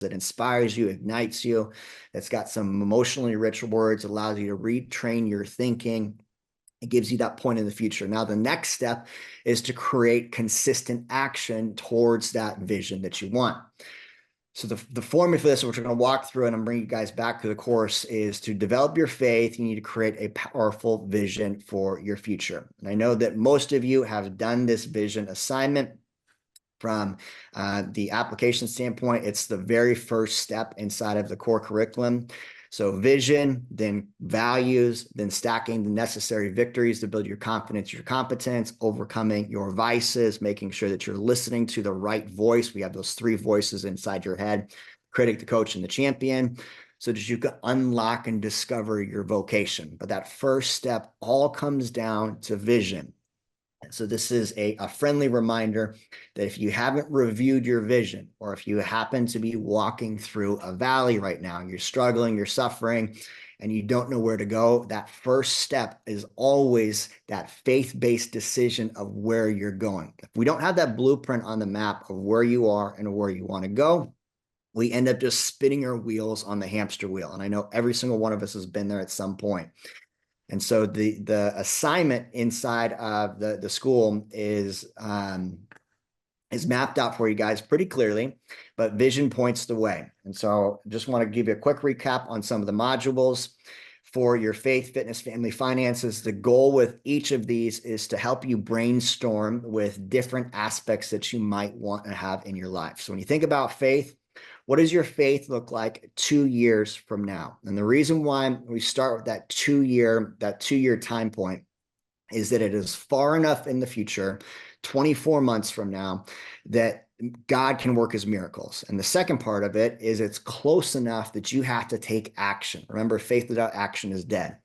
that inspires you, ignites you. It's got some emotionally rich words, allows you to retrain your thinking. It gives you that point in the future. Now, the next step is to create consistent action towards that vision that you want. So the formula for this, which we're going to walk through and I'm bringing you guys back to the course, is to develop your faith. You need to create a powerful vision for your future. And I know that most of you have done this vision assignment. From the application standpoint, it's the very first step inside of the core curriculum. So vision, then values, then stacking the necessary victories to build your confidence, your competence, overcoming your vices, making sure that you're listening to the right voice. We have those three voices inside your head: critic, the coach, and the champion, so that you can unlock and discover your vocation. But that first step all comes down to vision. So this is a friendly reminder that if you haven't reviewed your vision, or if you happen to be walking through a valley right now, you're struggling, you're suffering, and you don't know where to go, that first step is always that faith-based decision of where you're going. If we don't have that blueprint on the map of where you are and where you want to go, we end up just spinning our wheels on the hamster wheel. And I know every single one of us has been there at some point. And so the assignment inside of the school is mapped out for you guys pretty clearly, but vision points the way. And so just want to give you a quick recap on some of the modules for your faith, fitness, family, finances. The goal with each of these is to help you brainstorm with different aspects that you might want to have in your life. So when you think about faith, what does your faith look like 2 years from now? And the reason why we start with that two-year time point is that it is far enough in the future, 24 months from now, that God can work his miracles. And the second part of it is it's close enough that you have to take action. Remember, faith without action is dead.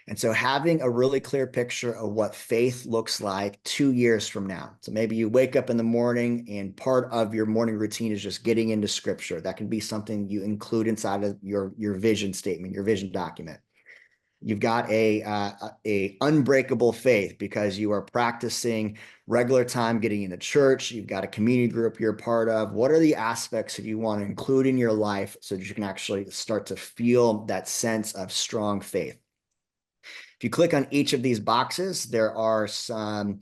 And so having a really clear picture of what faith looks like 2 years from now. So maybe you wake up in the morning and part of your morning routine is just getting into scripture. That can be something you include inside of your vision statement, your vision document. You've got a unbreakable faith because you are practicing regular time getting into church. You've got a community group you're a part of. What are the aspects that you want to include in your life so that you can actually start to feel that sense of strong faith? If you click on each of these boxes, there are some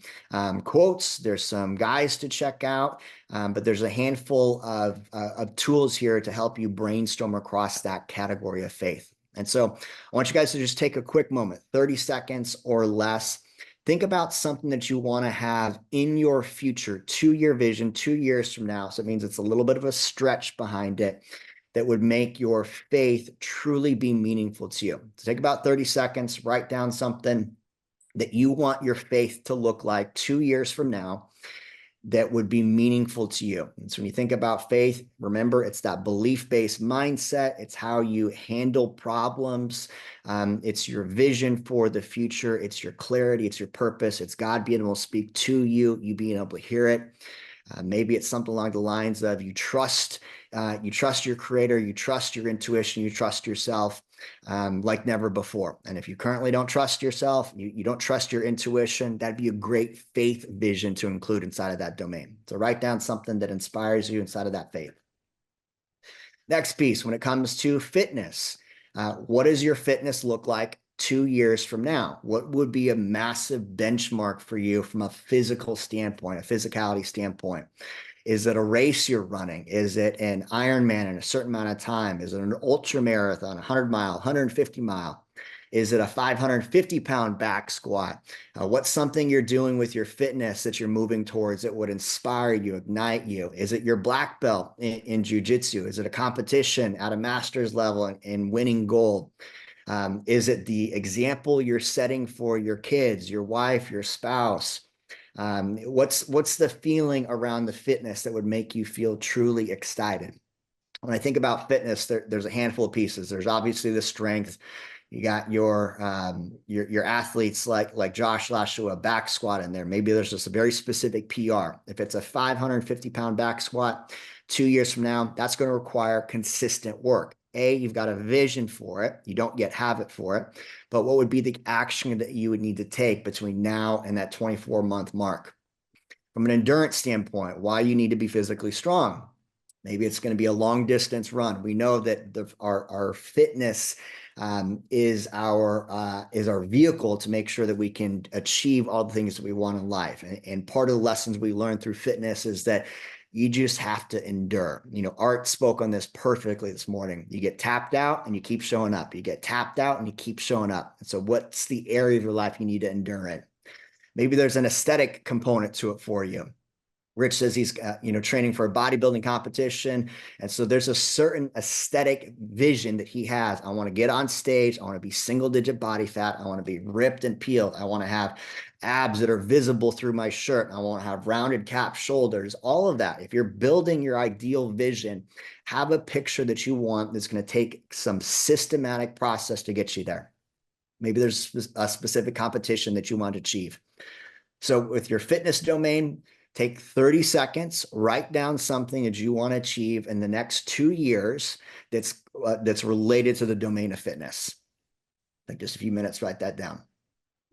quotes, there's some guides to check out, but there's a handful of tools here to help you brainstorm across that category of faith. And so I want you guys to just take a quick moment, 30 seconds or less. Think about something that you want to have in your future, 2-year vision, 2 years from now. So it means it's a little bit of a stretch behind it that would make your faith truly be meaningful to you. So take about 30 seconds, write down something that you want your faith to look like 2 years from now that would be meaningful to you. And so when you think about faith, remember, it's that belief-based mindset. It's how you handle problems. It's your vision for the future. It's your clarity. It's your purpose. It's God being able to speak to you, you being able to hear it. Maybe it's something along the lines of you trust your creator, you trust your intuition, you trust yourself like never before. And if you currently don't trust yourself, you don't trust your intuition, that'd be a great faith vision to include inside of that domain. So write down something that inspires you inside of that faith. Next piece, when it comes to fitness, what does your fitness look like 2 years from now? What would be a massive benchmark for you from a physical standpoint, a physicality standpoint? Is it a race you're running? Is it an Ironman in a certain amount of time? Is it an ultra marathon, 100 mile, 150 mile? Is it a 550-pound back squat? What's something you're doing with your fitness that you're moving towards that would inspire you, ignite you? Is it your black belt in jiu-jitsu? Is it a competition at a master's level and winning gold? Is it the example you're setting for your kids, your wife, your spouse? What's the feeling around the fitness that would make you feel truly excited? When I think about fitness, there's a handful of pieces. There's obviously the strength. You got your athletes like Josh Lashua back squat in there. Maybe there's just a very specific PR. If it's a 550-pound back squat 2 years from now, that's going to require consistent work. You've got a vision for it. You don't yet have it for it. But what would be the action that you would need to take between now and that 24-month mark? From an endurance standpoint, why you need to be physically strong. Maybe it's going to be a long distance run. We know that our fitness is our vehicle to make sure that we can achieve all the things that we want in life. And part of the lessons we learn through fitness is that you just have to endure. Art spoke on this perfectly this morning. You get tapped out and you keep showing up. You get tapped out and you keep showing up. And so what's the area of your life you need to endure in? Maybe there's an aesthetic component to it for you. Rich says he's training for a bodybuilding competition. And so there's a certain aesthetic vision that he has. I want to get on stage. I want to be single digit body fat. I want to be ripped and peeled. I want to have abs that are visible through my shirt. I want to have rounded cap shoulders, all of that. If you're building your ideal vision, have a picture that you want that's going to take some systematic process to get you there. Maybe there's a specific competition that you want to achieve. So with your fitness domain, take 30 seconds, write down something that you want to achieve in the next 2 years that's related to the domain of fitness. Like just a few minutes, write that down.